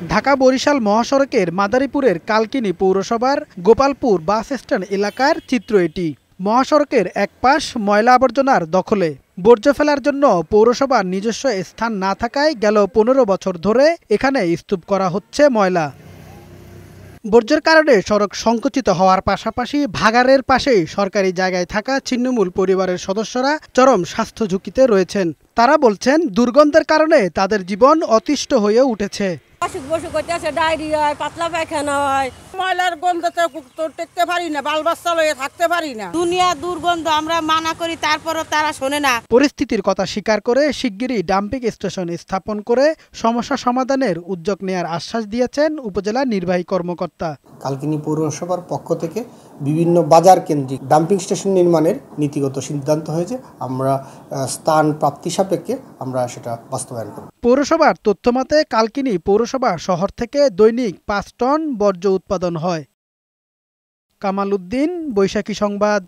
ঢাকা-বরিশাল মহাসড়কের মাদারীপুরের কালকিনি পৌরসভার গোপালপুর বাস স্ট্যান্ড এলাকার চিত্র এটি। মহাসড়কের এক পাশ ময়লা আবর্জনার দখলে। বর্জ্য ফেলার জন্য পৌরসভার নিজস্ব স্থান না থাকায় গেল ১৫ বছর ধরে এখানে স্তূপ করা হচ্ছে ময়লা। বর্জ্যের কারণে সড়ক সংকুচিত হওয়ার পাশাপাশি ভাগাড়ের পাশেই সরকারি জায়গায় থাকা ছিন্নমূল পরিবারের সদস্যরা চরম স্বাস্থ্য ঝুঁকিতে রয়েছেন। তারা বলছেন, দুর্গন্ধের কারণে তাদের জীবন অতিষ্ঠ হয়ে উঠেছে। অসুখ বসুখ হইতেছে, ডায়রিয়া হয়, পাতলা পায়খানা হয়, ময়লার গন্ধতে তো টেকতে পারি না, বাল বাচ্চা লয়ে থাকতে পারি না। দুনিয়া দুর্গন্ধ, আমরা মানা করি তারপরও তারা শোনে না। পরিস্থিতির কথা স্বীকার করে শিগগিরই ডাম্পিং স্টেশন স্থাপন করে সমস্যা সমাধানের উদ্যোগ নেয়ার আশ্বাস দিয়েছেন উপজেলা নির্বাহী কর্মকর্তা। কালকিনি পৌরসভার পক্ষ থেকে বিভিন্ন বাজার কেন্দ্রিক ডাম্পিং স্টেশন নির্মাণের নীতিগত সিদ্ধান্ত হয়েছে। আমরা স্থান প্রাপ্তি সাপেক্ষে আমরা সেটা বাস্তবায়ন করব। পৌরসভার তথ্যমতে কালকিনি পৌরসভা শহর থেকে দৈনিক ৫ টন বর্জ্য উৎপাদন হয়। কামাল উদ্দিন, বৈশাখী সংবাদ।